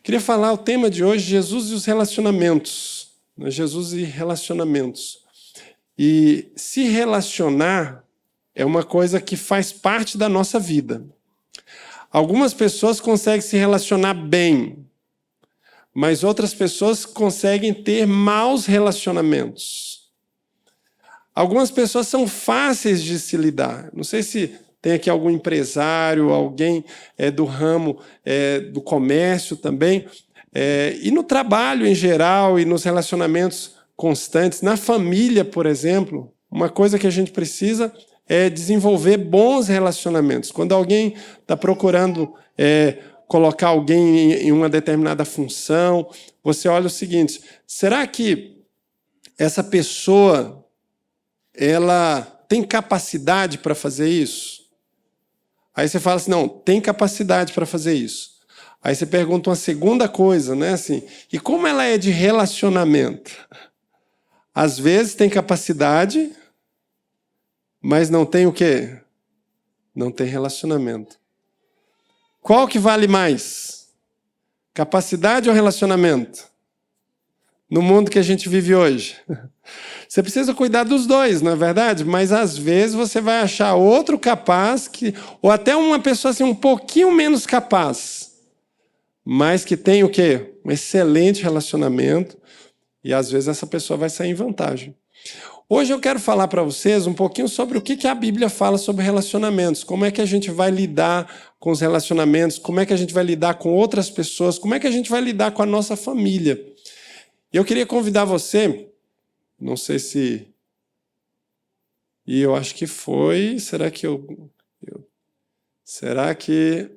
Queria falar o tema de hoje, Jesus e os relacionamentos. Jesus e relacionamentos. E se relacionar é uma coisa que faz parte da nossa vida. Algumas pessoas conseguem se relacionar bem, mas outras pessoas conseguem ter maus relacionamentos. Algumas pessoas são fáceis de se lidar. Não sei se tem aqui algum empresário, alguém do ramo do comércio também. E no trabalho em geral e nos relacionamentos constantes, na família, por exemplo, uma coisa que a gente precisa é desenvolver bons relacionamentos. Quando alguém está procurando colocar alguém em uma determinada função, você olha o seguinte: será que essa pessoa ela tem capacidade para fazer isso? Aí você fala assim, não, tem capacidade para fazer isso. Aí você pergunta uma segunda coisa, né? Assim, e como ela é de relacionamento? Às vezes tem capacidade, mas não tem o quê? Não tem relacionamento. Qual que vale mais? Capacidade ou relacionamento? No mundo que a gente vive hoje. Você precisa cuidar dos dois, não é verdade? Mas às vezes você vai achar outro capaz, ou até uma pessoa assim, um pouquinho menos capaz, mas que tem o quê? Um excelente relacionamento, e às vezes essa pessoa vai sair em vantagem. Hoje eu quero falar para vocês um pouquinho sobre o que a Bíblia fala sobre relacionamentos, como é que a gente vai lidar com os relacionamentos, como é que a gente vai lidar com outras pessoas, como é que a gente vai lidar com a nossa família. E eu queria convidar você, não sei se... E eu acho que foi... Será que Será que...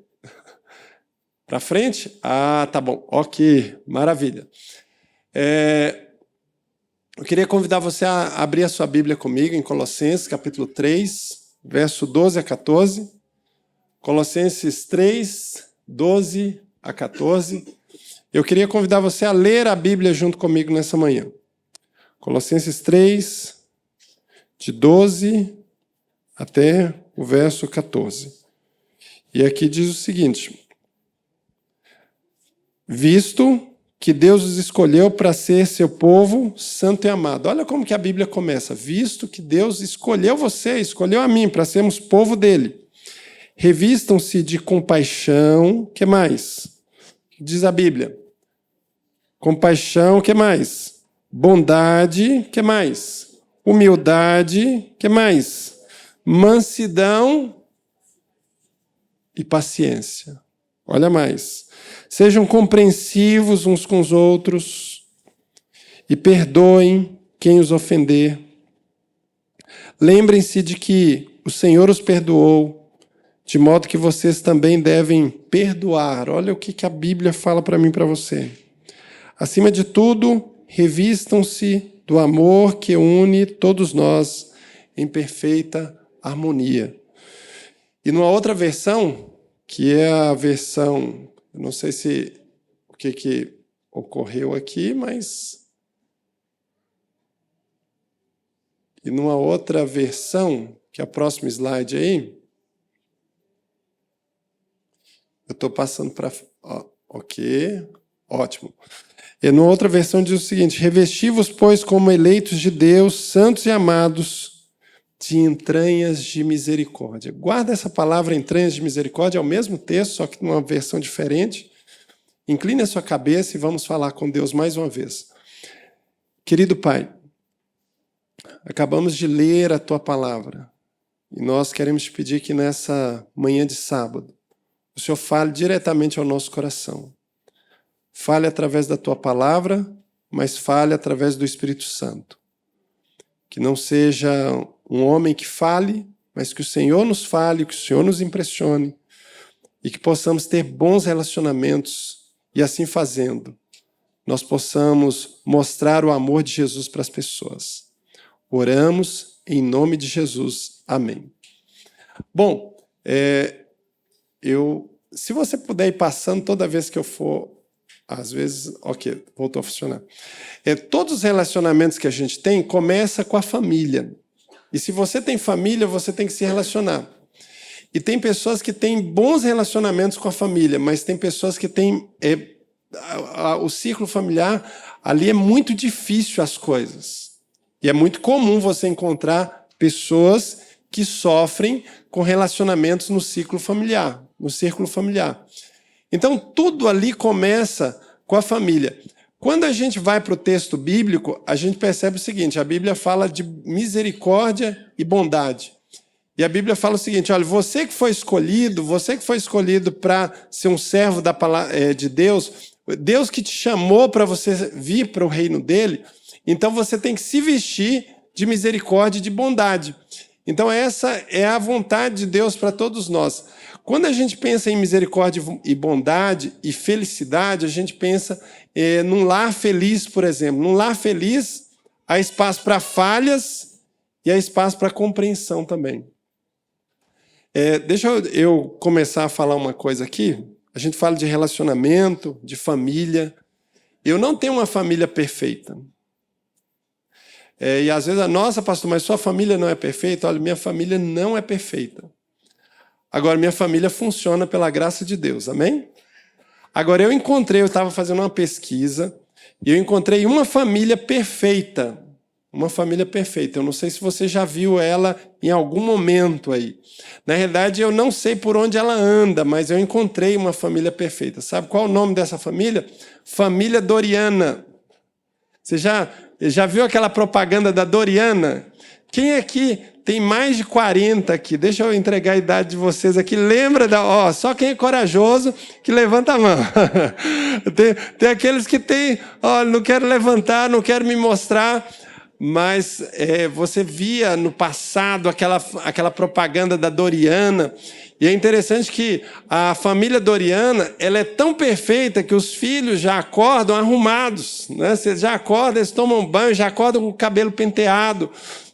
Para frente? Ah, tá bom. Ok, maravilha. Eu queria convidar você a abrir a sua Bíblia comigo em Colossenses, capítulo 3, verso 12 a 14. Colossenses 3, 12 a 14. Eu queria convidar você a ler a Bíblia junto comigo nessa manhã. Colossenses 3, de 12 até o verso 14. E aqui diz o seguinte: visto que Deus os escolheu para ser seu povo santo e amado. Olha como que a Bíblia começa. Visto que Deus escolheu você, escolheu a mim, para sermos povo dele. Revistam-se de compaixão. Que mais? Diz a Bíblia. Compaixão, que mais? Bondade, que mais? Humildade, que mais? Mansidão e paciência. Olha mais. Sejam compreensivos uns com os outros e perdoem quem os ofender. Lembrem-se de que o Senhor os perdoou, de modo que vocês também devem perdoar. Olha o que a Bíblia fala para mim e para você. Acima de tudo, revistam-se do amor que une todos nós em perfeita harmonia. E numa outra versão, que é a versão... Eu não sei se o que ocorreu aqui, mas... E numa outra versão, que é a próxima slide aí, eu estou passando para... Ok, ótimo. E numa outra versão diz o seguinte: revesti-vos, pois, como eleitos de Deus, santos e amados, de entranhas de misericórdia. Guarda essa palavra, entranhas de misericórdia, é o mesmo texto, só que numa versão diferente. Incline a sua cabeça e vamos falar com Deus mais uma vez. Querido Pai, acabamos de ler a Tua palavra e nós queremos te pedir que nessa manhã de sábado o Senhor fale diretamente ao nosso coração. Fale através da Tua palavra, mas fale através do Espírito Santo. Que não seja um homem que fale, mas que o Senhor nos fale, que o Senhor nos impressione e que possamos ter bons relacionamentos e assim fazendo, nós possamos mostrar o amor de Jesus para as pessoas. Oramos em nome de Jesus. Amém. Bom, se você puder ir passando toda vez que eu for, às vezes, ok, voltou a funcionar. Todos os relacionamentos que a gente tem começam com a família. E se você tem família, você tem que se relacionar. E tem pessoas que têm bons relacionamentos com a família, mas tem pessoas que têm O círculo familiar, ali é muito difícil as coisas. E é muito comum você encontrar pessoas que sofrem com relacionamentos no círculo familiar. Então, tudo ali começa com a família. Quando a gente vai para o texto bíblico, a gente percebe o seguinte: a Bíblia fala de misericórdia e bondade. E a Bíblia fala o seguinte: olha, você que foi escolhido para ser um servo de Deus, Deus que te chamou para você vir para o reino dele, então você tem que se vestir de misericórdia e de bondade. Então essa é a vontade de Deus para todos nós. Quando a gente pensa em misericórdia e bondade e felicidade, a gente pensa num lar feliz, por exemplo. Num lar feliz, há espaço para falhas e há espaço para compreensão também. Deixa eu começar a falar uma coisa aqui. A gente fala de relacionamento, de família. Eu não tenho uma família perfeita. E às vezes, nossa, pastor, mas sua família não é perfeita? Olha, minha família não é perfeita. Agora, minha família funciona pela graça de Deus, amém? Agora, eu estava fazendo uma pesquisa, e eu encontrei uma família perfeita. Uma família perfeita. Eu não sei se você já viu ela em algum momento aí. Na realidade, eu não sei por onde ela anda, mas eu encontrei uma família perfeita. Sabe qual é o nome dessa família? Família Doriana. Você já viu aquela propaganda da Doriana? Quem aqui tem mais de 40 aqui? Deixa eu entregar a idade de vocês aqui. Lembra só quem é corajoso que levanta a mão. Tem aqueles que tem, não quero levantar, não quero me mostrar. Mas você via no passado aquela propaganda da Doriana. E é interessante que a família Doriana, ela é tão perfeita que os filhos já acordam arrumados, né? Você já acorda, eles tomam banho, já acordam com o cabelo penteado,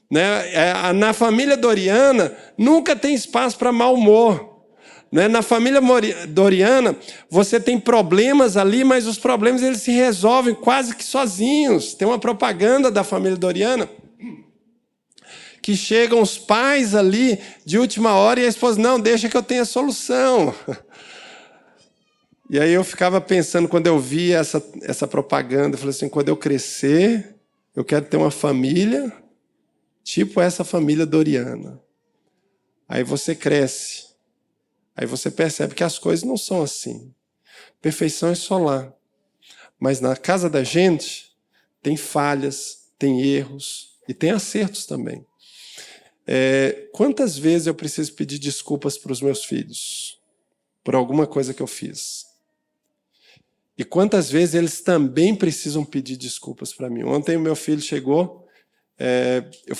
né? Na família Doriana, nunca tem espaço para mau humor. Na família Doriana, você tem problemas ali, mas os problemas eles se resolvem quase que sozinhos. Tem uma propaganda da família Doriana que chegam os pais ali de última hora e a esposa, não, deixa que eu tenha solução. E aí eu ficava pensando, quando eu via essa propaganda, eu falei assim, quando eu crescer, eu quero ter uma família tipo essa família Doriana. Aí você cresce. Aí você percebe que as coisas não são assim. Perfeição é só lá. Mas na casa da gente, tem falhas, tem erros e tem acertos também. Quantas vezes eu preciso pedir desculpas para os meus filhos por alguma coisa que eu fiz? E quantas vezes eles também precisam pedir desculpas para mim? Ontem o meu filho chegou, eu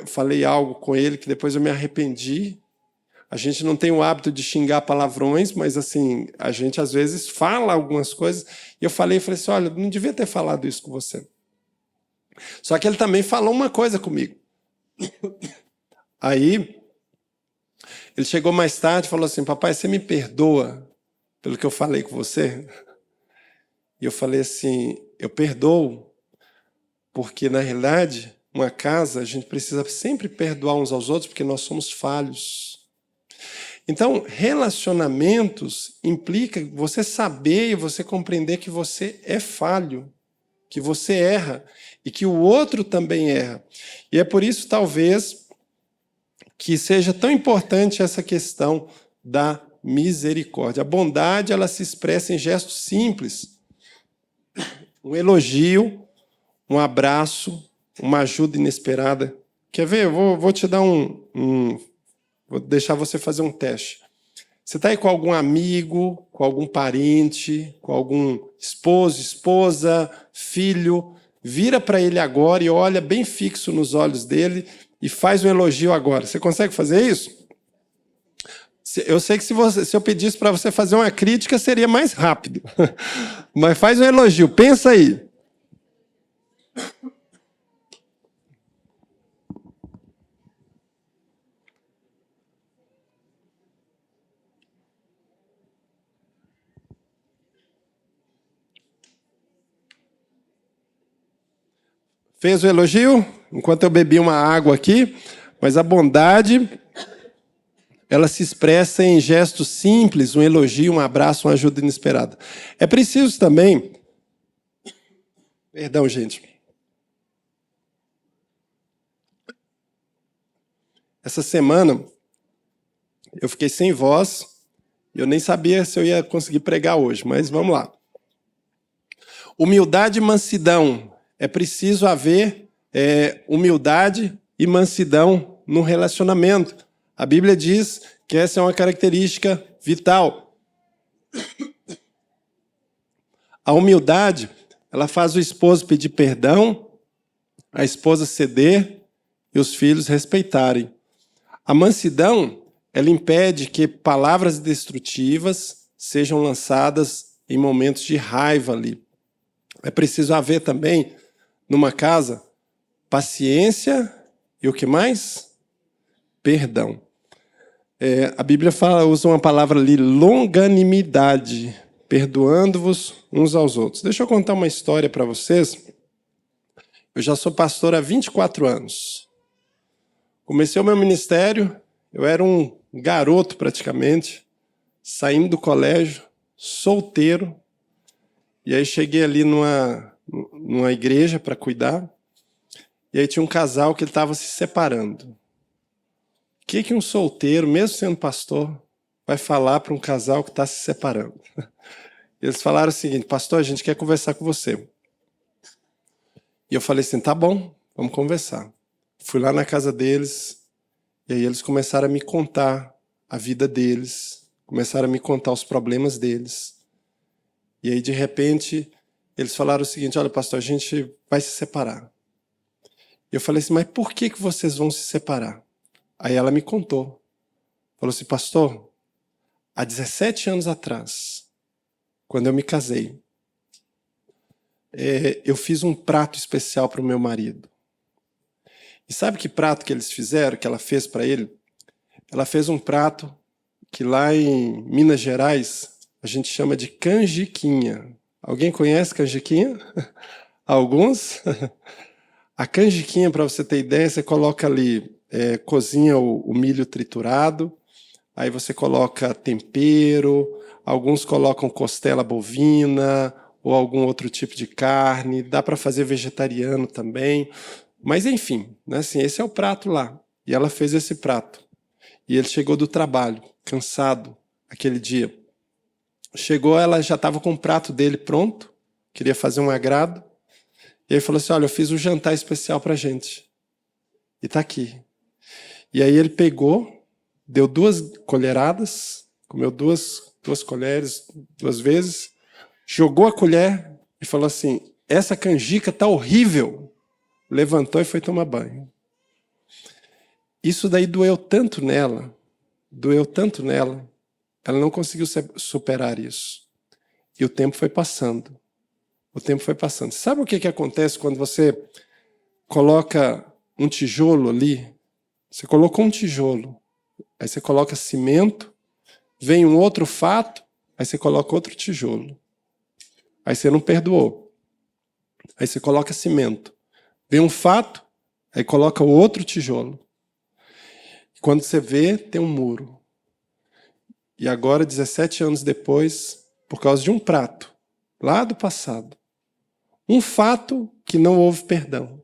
falei algo com ele que depois eu me arrependi. A gente não tem o hábito de xingar palavrões, mas assim, a gente às vezes fala algumas coisas. E eu falei assim, olha, não devia ter falado isso com você. Só que ele também falou uma coisa comigo. Aí, ele chegou mais tarde e falou assim, papai, você me perdoa pelo que eu falei com você? E eu falei assim, eu perdoo, porque na realidade, uma casa, a gente precisa sempre perdoar uns aos outros, porque nós somos falhos. Então, relacionamentos implica você saber e você compreender que você é falho, que você erra e que o outro também erra. E é por isso, talvez, que seja tão importante essa questão da misericórdia. A bondade, ela se expressa em gestos simples. Um elogio, um abraço, uma ajuda inesperada. Quer ver? Eu vou te dar vou deixar você fazer um teste. Você está aí com algum amigo, com algum parente, com algum esposo, esposa, filho, vira para ele agora e olha bem fixo nos olhos dele e faz um elogio agora. Você consegue fazer isso? Eu sei que se eu pedisse para você fazer uma crítica, seria mais rápido. Mas faz um elogio, pensa aí. Fez o elogio? Enquanto eu bebi uma água aqui, mas a bondade ela se expressa em gestos simples, um elogio, um abraço, uma ajuda inesperada. É preciso também... Perdão, gente. Essa semana, eu fiquei sem voz, e eu nem sabia se eu ia conseguir pregar hoje, mas vamos lá. Humildade e mansidão. É preciso haver humildade e mansidão no relacionamento. A Bíblia diz que essa é uma característica vital. A humildade, ela faz o esposo pedir perdão, a esposa ceder e os filhos respeitarem. A mansidão, ela impede que palavras destrutivas sejam lançadas em momentos de raiva ali. É preciso haver também, numa casa, paciência e o que mais? Perdão. A Bíblia usa uma palavra ali, longanimidade, perdoando-vos uns aos outros. Deixa eu contar uma história para vocês. Eu já sou pastor há 24 anos. Comecei o meu ministério, eu era um garoto praticamente, saindo do colégio, solteiro, e aí cheguei ali numa igreja para cuidar, e aí tinha um casal que ele estava se separando. O que um solteiro, mesmo sendo pastor, vai falar para um casal que está se separando? Eles falaram o seguinte: pastor, a gente quer conversar com você. E eu falei assim, tá bom, vamos conversar. Fui lá na casa deles, e aí eles começaram a me contar a vida deles, começaram a me contar os problemas deles. E aí, de repente, eles falaram o seguinte: olha, pastor, a gente vai se separar. E eu falei assim, mas por que vocês vão se separar? Aí ela me contou. Falou assim, pastor, há 17 anos atrás, quando eu me casei, eu fiz um prato especial para o meu marido. E sabe que prato que eles fizeram, que ela fez para ele? Ela fez um prato que lá em Minas Gerais a gente chama de canjiquinha. Alguém conhece canjiquinha? Alguns? A canjiquinha, para você ter ideia, você coloca ali, cozinha o milho triturado, aí você coloca tempero, alguns colocam costela bovina ou algum outro tipo de carne, dá para fazer vegetariano também. Mas enfim, né, assim, esse é o prato lá. E ela fez esse prato. E ele chegou do trabalho, cansado, aquele dia. Chegou, ela já estava com o prato dele pronto, queria fazer um agrado. E aí falou assim, olha, eu fiz um jantar especial para a gente. E está aqui. E aí ele pegou, deu 2 colheradas, comeu duas colheres, 2 vezes, jogou a colher e falou assim, essa canjica está horrível. Levantou e foi tomar banho. Isso daí doeu tanto nela, ela não conseguiu superar isso. E o tempo foi passando. Sabe o que acontece quando você coloca um tijolo ali? Você colocou um tijolo, aí você coloca cimento, vem um outro fato, aí você coloca outro tijolo. Aí você não perdoou. Aí você coloca cimento. Vem um fato, aí coloca o outro tijolo. Quando você vê, tem um muro. E agora, 17 anos depois, por causa de um prato, lá do passado, um fato que não houve perdão.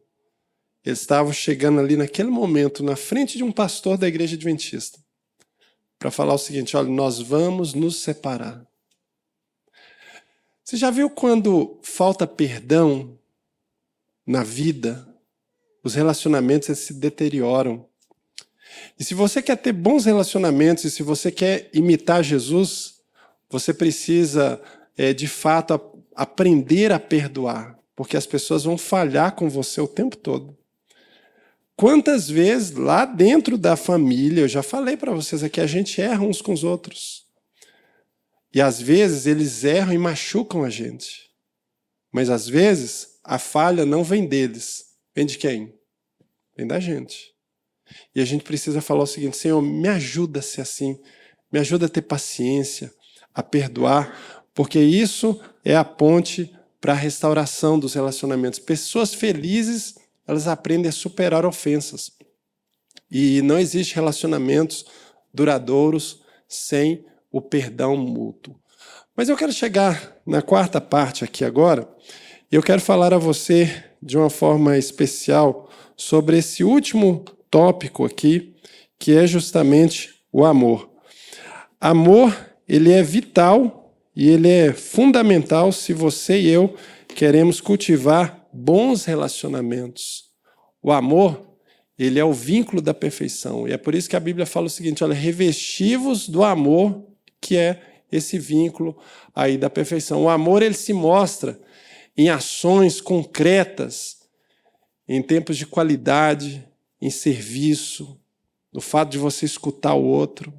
Eles estavam chegando ali naquele momento, na frente de um pastor da igreja adventista, para falar o seguinte, olha, nós vamos nos separar. Você já viu quando falta perdão na vida, os relacionamentos se deterioram? E se você quer ter bons relacionamentos, e se você quer imitar Jesus, você precisa, de fato, aprender a perdoar, porque as pessoas vão falhar com você o tempo todo. Quantas vezes lá dentro da família, eu já falei para vocês aqui, a gente erra uns com os outros. E às vezes eles erram e machucam a gente. Mas às vezes a falha não vem deles. Vem de quem? Vem da gente. E a gente precisa falar o seguinte, Senhor, me ajuda a ser assim, me ajuda a ter paciência, a perdoar, porque isso é a ponte para a restauração dos relacionamentos. Pessoas felizes, elas aprendem a superar ofensas. E não existe relacionamentos duradouros sem o perdão mútuo. Mas eu quero chegar na quarta parte aqui agora, e eu quero falar a você de uma forma especial sobre esse último tópico aqui, que é justamente o amor. Amor, ele é vital e ele é fundamental se você e eu queremos cultivar bons relacionamentos. O amor, ele é o vínculo da perfeição. E é por isso que a Bíblia fala o seguinte, olha, revesti-vos do amor, que é esse vínculo aí da perfeição. O amor, ele se mostra em ações concretas, em tempos de qualidade, em serviço, no fato de você escutar o outro.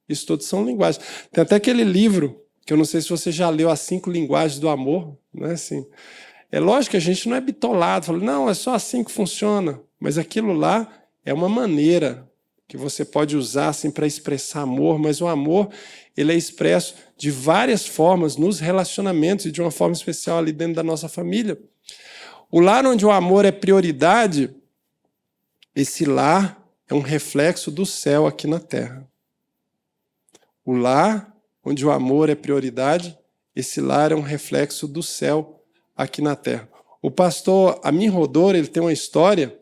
Isso tudo são linguagens. Tem até aquele livro, que eu não sei se você já leu, As 5 Linguagens do Amor. Não é assim? É lógico que a gente não é bitolado, fala, não, é só assim que funciona. Mas aquilo lá é uma maneira que você pode usar assim, para expressar amor, mas o amor ele é expresso de várias formas nos relacionamentos e de uma forma especial ali dentro da nossa família. O lar onde o amor é prioridade, esse lar é um reflexo do céu aqui na terra. O lar onde o amor é prioridade, esse lar é um reflexo do céu aqui na terra. O pastor Amin Rodor, ele tem uma história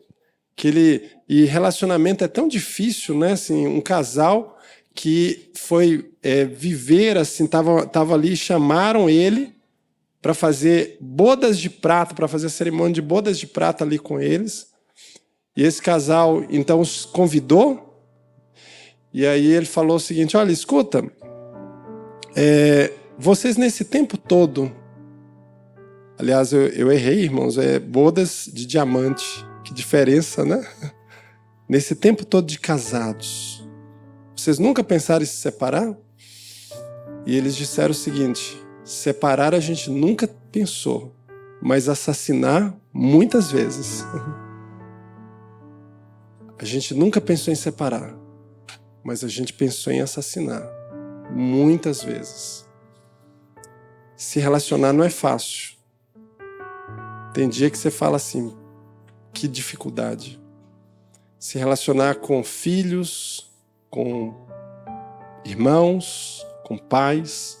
e relacionamento é tão difícil, né? Assim, um casal que foi viver, assim, tava ali, chamaram ele para fazer bodas de prata, para fazer a cerimônia de bodas de prata ali com eles. E esse casal, então, os convidou. E aí ele falou o seguinte, olha, escuta, vocês nesse tempo todo... Aliás, eu errei, irmãos, bodas de diamante. Que diferença, né? Nesse tempo todo de casados, vocês nunca pensaram em se separar? E eles disseram o seguinte, separar a gente nunca pensou, mas assassinar muitas vezes. A gente nunca pensou em separar, mas a gente pensou em assassinar muitas vezes. Se relacionar não é fácil. Tem dia que você fala assim, que dificuldade. Se relacionar com filhos, com irmãos, com pais,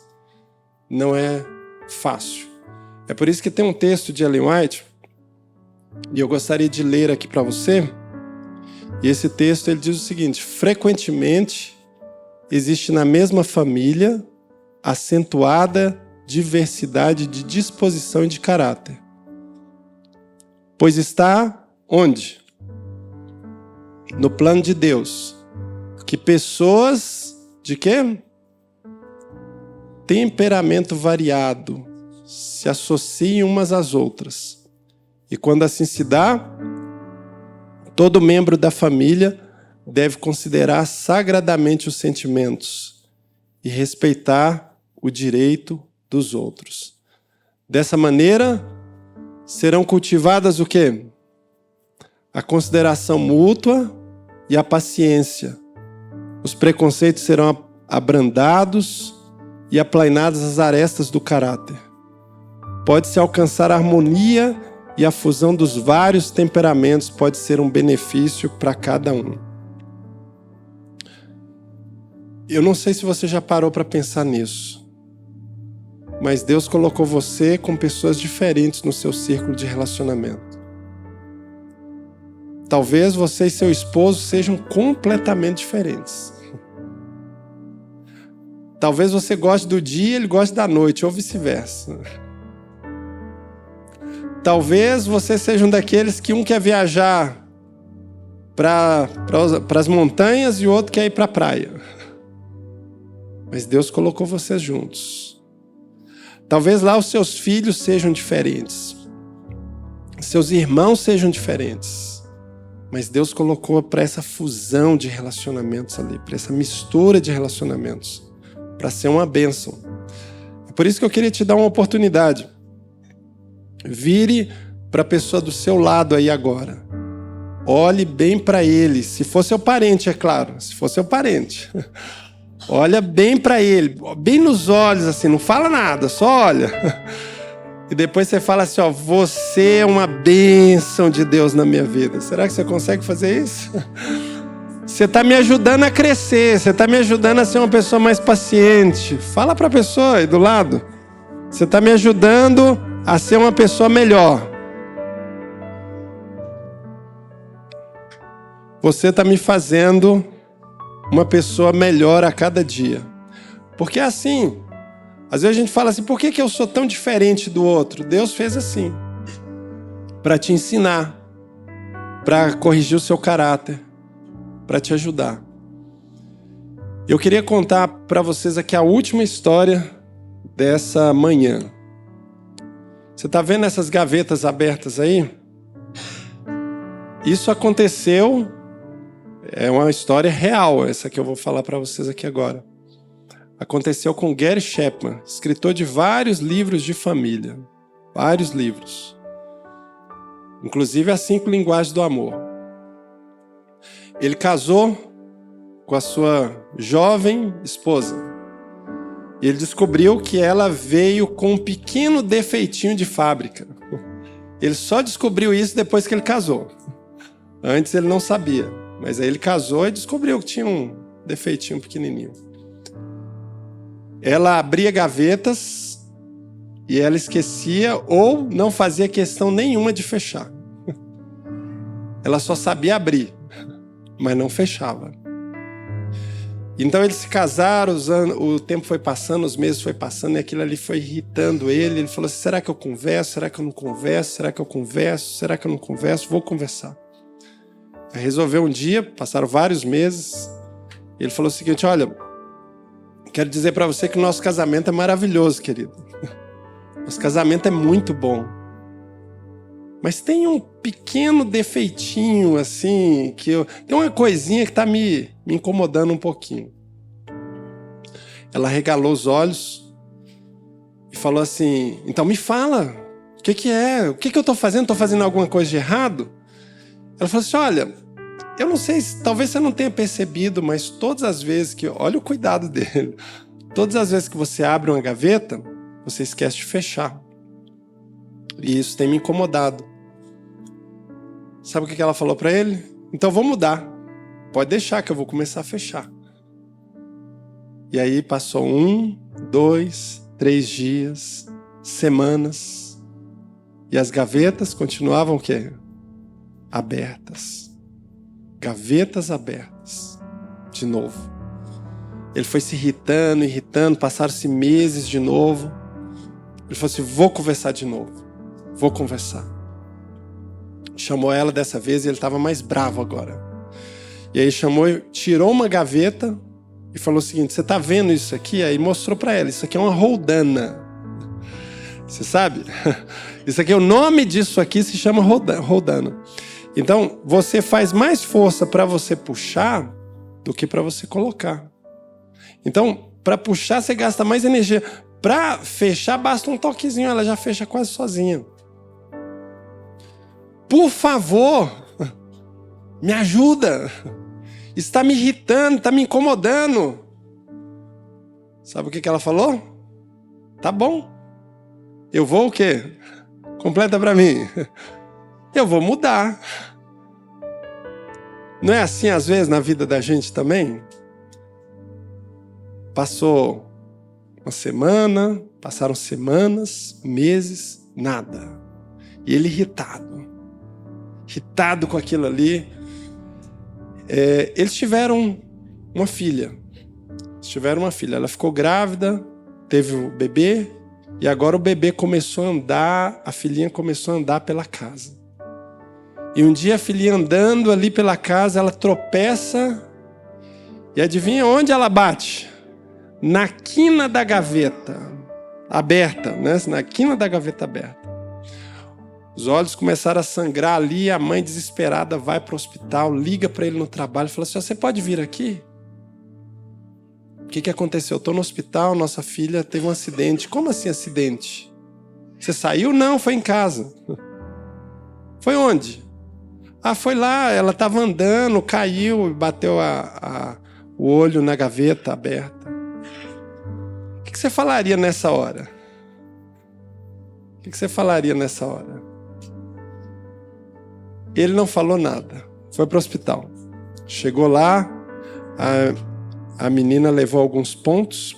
não é fácil. É por isso que tem um texto de Ellen White, e eu gostaria de ler aqui para você, e esse texto ele diz o seguinte, frequentemente existe na mesma família acentuada diversidade de disposição e de caráter. Pois está onde? No plano de Deus. Que pessoas de quê? Temperamento variado se associem umas às outras. E quando assim se dá, todo membro da família deve considerar sagradamente os sentimentos e respeitar o direito dos outros. Dessa maneira, serão cultivadas o quê? A consideração mútua e a paciência. Os preconceitos serão abrandados e aplainadas as arestas do caráter. Pode-se alcançar a harmonia e a fusão dos vários temperamentos pode ser um benefício para cada um. Eu não sei se você já parou para pensar nisso. Mas Deus colocou você com pessoas diferentes no seu círculo de relacionamento. Talvez você e seu esposo sejam completamente diferentes. Talvez você goste do dia e ele goste da noite, ou vice-versa. Talvez você seja um daqueles que um quer viajar para as montanhas e o outro quer ir para a praia. Mas Deus colocou vocês juntos. Talvez lá os seus filhos sejam diferentes. Seus irmãos sejam diferentes. Mas Deus colocou para essa fusão de relacionamentos ali, para essa mistura de relacionamentos, para ser uma bênção. É por isso que eu queria te dar uma oportunidade. Vire para a pessoa do seu lado aí agora. Olhe bem para ele. Se for seu parente, é claro. Se for seu parente. Olha bem para ele. Bem nos olhos, assim. Não fala nada, só olha. E depois você fala assim, ó. Você é uma bênção de Deus na minha vida. Será que você consegue fazer isso? Você está me ajudando a crescer, você está me ajudando a ser uma pessoa mais paciente. Fala para a pessoa aí do lado. Você está me ajudando a ser uma pessoa melhor. Você está me fazendo uma pessoa melhor a cada dia. Porque é assim. Às vezes a gente fala assim, por que eu sou tão diferente do outro? Deus fez assim. Para te ensinar. Para corrigir o seu caráter. Para te ajudar. Eu queria contar para vocês aqui a última história dessa manhã. Você está vendo essas gavetas abertas aí? Isso aconteceu, é uma história real, essa que eu vou falar para vocês aqui agora. Aconteceu com Gary Chapman, escritor de vários livros de família. Vários livros. Inclusive as 5 linguagens do amor. Ele casou com a sua jovem esposa. E ele descobriu que ela veio com um pequeno defeitinho de fábrica. Ele só descobriu isso depois que ele casou. Antes ele não sabia. Mas aí ele casou e descobriu que tinha um defeitinho pequenininho. Ela abria gavetas e ela esquecia ou não fazia questão nenhuma de fechar. Ela só sabia abrir, mas não fechava. Então eles se casaram, o tempo foi passando, os meses foi passando, e aquilo ali foi irritando ele. Ele falou assim, será que eu converso? Será que eu não converso? Será que eu converso? Será que eu não converso? Vou conversar. Aí resolveu um dia, passaram vários meses, ele falou o seguinte, olha, quero dizer para você que o nosso casamento é maravilhoso, querido. Nosso casamento é muito bom. Mas tem um pequeno defeitinho, assim, tem uma coisinha que está me incomodando um pouquinho. Ela regalou os olhos e falou assim, então me fala, o que é? O que eu estou fazendo? Estou fazendo alguma coisa de errado? Ela falou assim, olha, eu não sei, talvez você não tenha percebido, mas todas as vezes que... Olha o cuidado dele. Todas as vezes que você abre uma gaveta, você esquece de fechar. E isso tem me incomodado. Sabe o que ela falou para ele? Então vou mudar. Pode deixar que eu vou começar a fechar. E aí passou 1, 2, 3 dias, semanas. E as gavetas continuavam o quê? Abertas. Gavetas abertas. De novo. Ele foi se irritando, passaram-se meses de novo. Ele falou assim, vou conversar de novo. Vou conversar. Chamou ela dessa vez e ele estava mais bravo agora. E aí tirou uma gaveta e falou o seguinte, você está vendo isso aqui? Aí mostrou para ela, isso aqui é uma roldana. Você sabe? Isso aqui, o nome disso aqui se chama roldana. Então, você faz mais força para você puxar do que para você colocar. Então, para puxar, você gasta mais energia. Para fechar, basta um toquezinho, ela já fecha quase sozinha. Por favor, me ajuda. Está me irritando, está me incomodando. Sabe o que ela falou? Tá bom. Eu vou o quê? Completa para mim. Eu vou mudar. Não é assim às vezes na vida da gente também? Passou uma semana, passaram semanas, meses, nada. E ele irritado com aquilo ali. Eles tiveram uma filha. Ela ficou grávida, teve o bebê, e agora o bebê começou a andar, a filhinha começou a andar pela casa. E um dia a filhinha andando ali pela casa, ela tropeça, e adivinha onde ela bate? Na quina da gaveta aberta, né? Na quina da gaveta aberta. Os olhos começaram a sangrar ali, a mãe desesperada vai para o hospital, liga para ele no trabalho e fala assim, você pode vir aqui? O que aconteceu? Eu estou no hospital, nossa filha teve um acidente. Como assim acidente? Você saiu? Não, foi em casa. Foi onde? Foi lá, ela estava andando, caiu e bateu o olho na gaveta aberta. O que você falaria nessa hora? O que você falaria nessa hora? Ele não falou nada. Foi para o hospital. Chegou lá, a menina levou alguns pontos.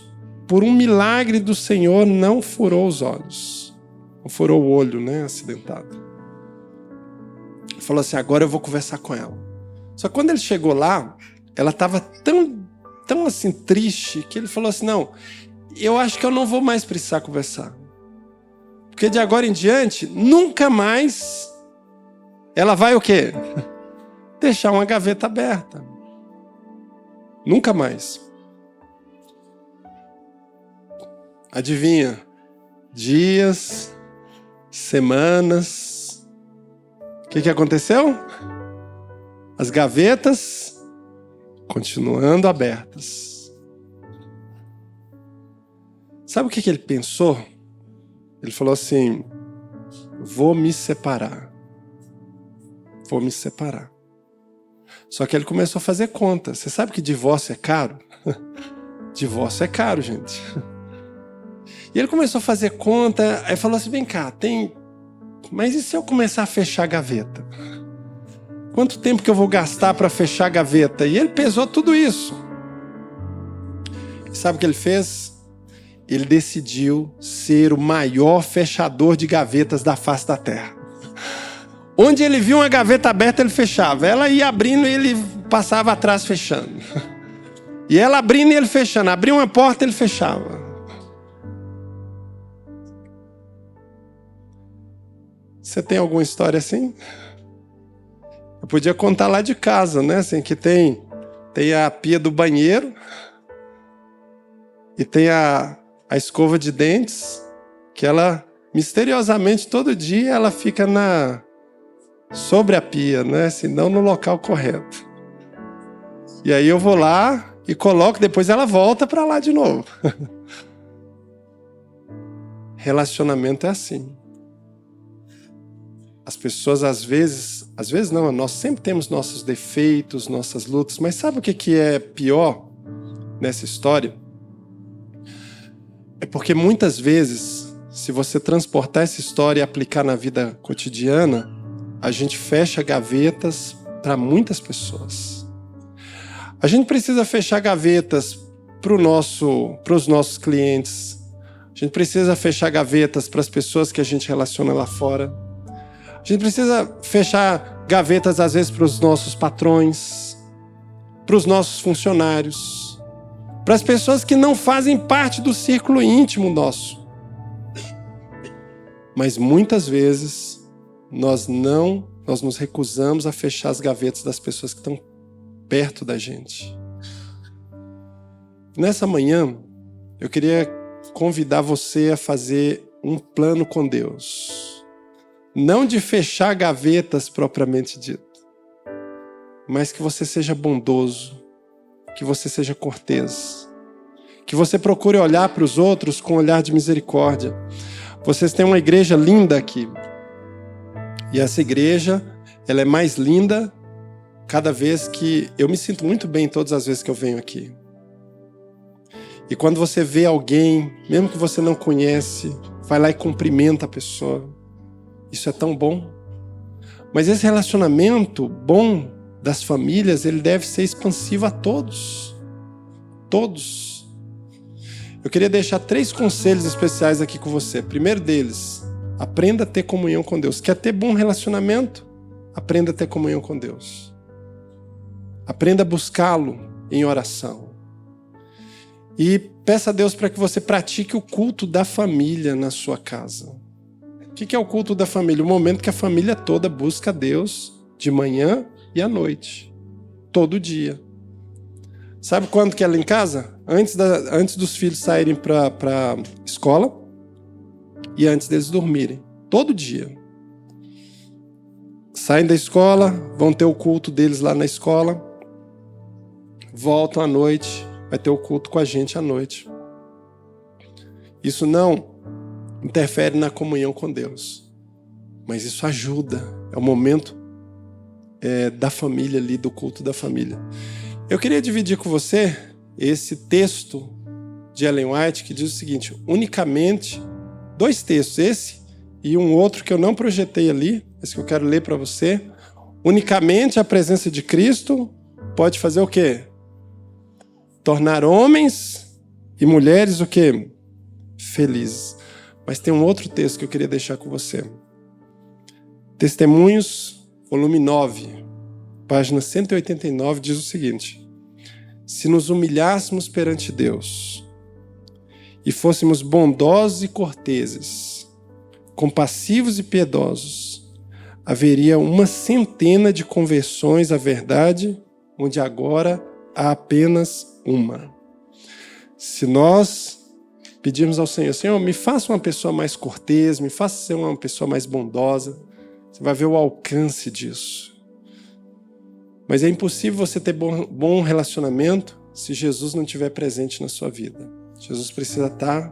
Por um milagre do Senhor, não furou os olhos. Não furou o olho, né? Acidentado. Ele falou assim, agora eu vou conversar com ela. Só que quando ele chegou lá, ela estava tão assim triste, que ele falou assim, não, eu acho que eu não vou mais precisar conversar. Porque de agora em diante, nunca mais ela vai o quê? Deixar uma gaveta aberta. Nunca mais. Adivinha? Dias, semanas. O que aconteceu? As gavetas continuando abertas. Sabe o que ele pensou? Ele falou assim, vou me separar. Vou me separar. Só que ele começou a fazer conta. Você sabe que divórcio é caro? Divórcio é caro, gente. E ele começou a fazer conta, aí falou assim, vem cá, mas e se eu começar a fechar a gaveta? Quanto tempo que eu vou gastar para fechar a gaveta? E ele pesou tudo isso. E sabe o que ele fez? Ele decidiu ser o maior fechador de gavetas da face da terra. Onde ele viu uma gaveta aberta, ele fechava. Ela ia abrindo e ele passava atrás fechando. E ela abrindo e ele fechando. Abria uma porta, ele fechava. Você tem alguma história assim? Eu podia contar lá de casa, né? Assim, que tem a pia do banheiro e tem a escova de dentes, que ela, misteriosamente, todo dia ela fica sobre a pia, né? Se não no local correto. E aí eu vou lá e coloco, depois ela volta para lá de novo. Relacionamento é assim. As pessoas às vezes não, nós sempre temos nossos defeitos, nossas lutas, mas sabe o que é pior nessa história? É porque muitas vezes, se você transportar essa história e aplicar na vida cotidiana, a gente fecha gavetas para muitas pessoas. A gente precisa fechar gavetas para os nossos clientes. A gente precisa fechar gavetas para as pessoas que a gente relaciona lá fora. A gente precisa fechar gavetas, às vezes, para os nossos patrões, para os nossos funcionários, para as pessoas que não fazem parte do círculo íntimo nosso. Mas muitas vezes nós nos recusamos a fechar as gavetas das pessoas que estão perto da gente. Nessa manhã, eu queria convidar você a fazer um plano com Deus. Não de fechar gavetas propriamente dito, mas que você seja bondoso, que você seja cortês, que você procure olhar para os outros com um olhar de misericórdia. Vocês têm uma igreja linda aqui. E essa igreja, ela é mais linda cada vez que... Eu me sinto muito bem todas as vezes que eu venho aqui. E quando você vê alguém, mesmo que você não conhece, vai lá e cumprimenta a pessoa. Isso é tão bom. Mas esse relacionamento bom das famílias, ele deve ser expansivo a todos. Todos. Eu queria deixar 3 conselhos especiais aqui com você. Primeiro deles, aprenda a ter comunhão com Deus. Quer ter bom relacionamento? Aprenda a ter comunhão com Deus. Aprenda a buscá-lo em oração. E peça a Deus para que você pratique o culto da família na sua casa. O que é o culto da família? O momento que a família toda busca a Deus de manhã e à noite. Todo dia. Sabe quando que é lá em casa? Antes dos filhos saírem para escola e antes deles dormirem. Todo dia. Saem da escola, vão ter o culto deles lá na escola. Voltam à noite, vai ter o culto com a gente à noite. Isso não interfere na comunhão com Deus. Mas isso ajuda. É o momento da família ali, do culto da família. Eu queria dividir com você esse texto de Ellen White que diz o seguinte, unicamente, 2 textos, esse e um outro que eu não projetei ali, esse que eu quero ler para você. Unicamente a presença de Cristo pode fazer o quê? Tornar homens e mulheres o quê? Felizes. Mas tem um outro texto que eu queria deixar com você. Testemunhos, volume 9, página 189, diz o seguinte: se nos humilhássemos perante Deus e fôssemos bondosos e corteses, compassivos e piedosos, haveria 100 de conversões à verdade, onde agora há apenas uma. Se nós pedirmos ao Senhor, Senhor, me faça uma pessoa mais cortês, me faça ser uma pessoa mais bondosa, você vai ver o alcance disso. Mas é impossível você ter bom relacionamento se Jesus não estiver presente na sua vida. Jesus precisa estar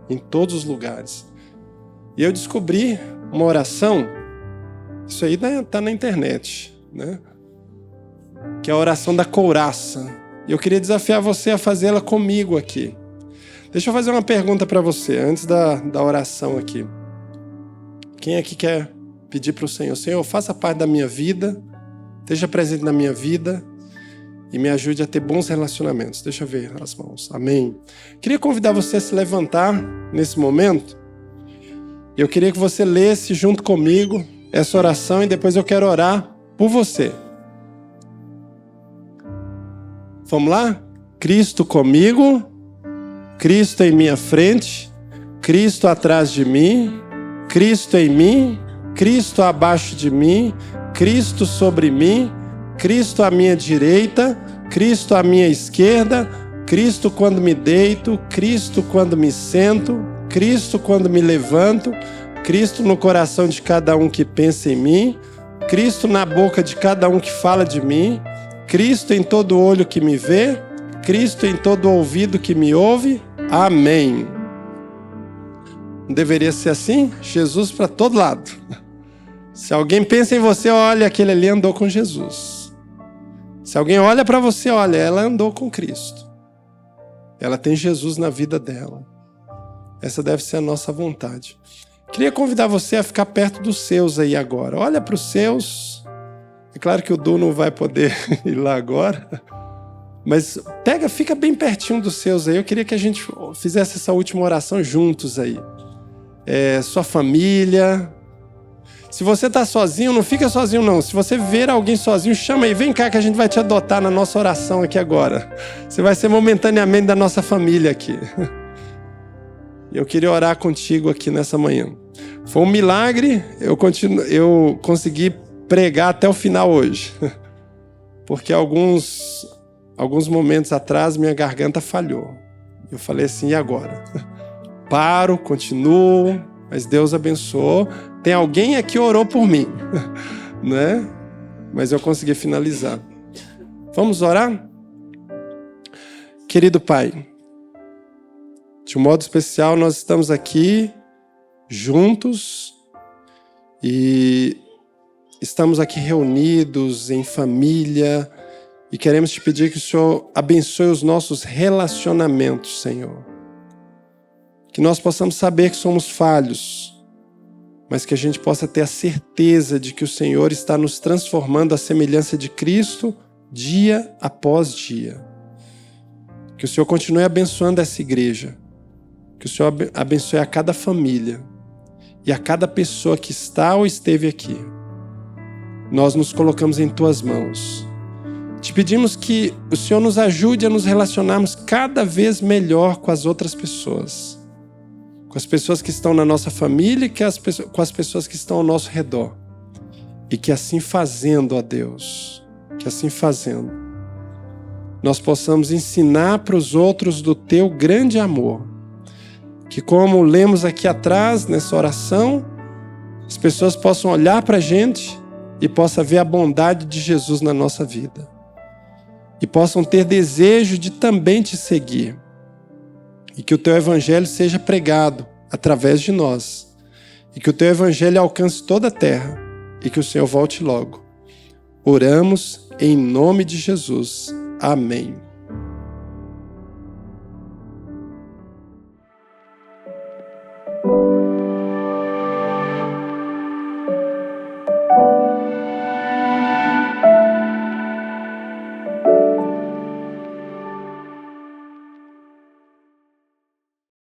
em todos os lugares. E eu descobri uma oração, isso aí está na internet, né? Que é a oração da couraça. E eu queria desafiar você a fazê-la comigo aqui. Deixa eu fazer uma pergunta para você, antes da oração aqui. Quem aqui quer pedir para o Senhor, Senhor, faça parte da minha vida, esteja presente na minha vida e me ajude a ter bons relacionamentos. Deixa eu ver as mãos. Amém. Queria convidar você a se levantar nesse momento. Eu queria que você lesse junto comigo essa oração e depois eu quero orar por você. Vamos lá? Cristo comigo, Cristo em minha frente, Cristo atrás de mim, Cristo em mim, Cristo abaixo de mim, Cristo sobre mim, Cristo à minha direita, Cristo à minha esquerda, Cristo quando me deito, Cristo quando me sento, Cristo quando me levanto, Cristo no coração de cada um que pensa em mim, Cristo na boca de cada um que fala de mim, Cristo em todo olho que me vê, Cristo em todo ouvido que me ouve. Amém. Não deveria ser assim? Jesus para todo lado. Se alguém pensa em você, olha, aquele ali andou com Jesus. Se alguém olha para você, olha, ela andou com Cristo. Ela tem Jesus na vida dela. Essa deve ser a nossa vontade. Queria convidar você a ficar perto dos seus aí agora. Olha para os seus. É claro que o Du não vai poder ir lá agora. Mas fica bem pertinho dos seus aí. Eu queria que a gente fizesse essa última oração juntos aí. Sua família. Se você está sozinho, não fica sozinho não. Se você ver alguém sozinho, chama aí. Vem cá que a gente vai te adotar na nossa oração aqui agora. Você vai ser momentaneamente da nossa família aqui. Eu queria orar contigo aqui nessa manhã. Foi um milagre. Eu consegui pregar até o final hoje. Porque alguns momentos atrás minha garganta falhou. Eu falei assim, e agora? Paro, continuo, mas Deus abençoou. Tem alguém aqui que orou por mim, né? Mas eu consegui finalizar. Vamos orar? Querido Pai, de um modo especial nós estamos aqui juntos e estamos aqui reunidos em família e queremos te pedir que o Senhor abençoe os nossos relacionamentos, Senhor. Que nós possamos saber que somos falhos, mas que a gente possa ter a certeza de que o Senhor está nos transformando à semelhança de Cristo dia após dia. Que o Senhor continue abençoando essa igreja. Que o Senhor abençoe a cada família e a cada pessoa que está ou esteve aqui. Nós nos colocamos em Tuas mãos. Te pedimos que o Senhor nos ajude a nos relacionarmos cada vez melhor com as outras pessoas. Com as pessoas que estão na nossa família e com as pessoas que estão ao nosso redor. E que assim fazendo, ó Deus, que assim fazendo, nós possamos ensinar para os outros do Teu grande amor. Que como lemos aqui atrás, nessa oração, as pessoas possam olhar para a gente e possam ver a bondade de Jesus na nossa vida. E possam ter desejo de também Te seguir. E que o Teu Evangelho seja pregado através de nós. E que o Teu Evangelho alcance toda a terra. E que o Senhor volte logo. Oramos em nome de Jesus. Amém.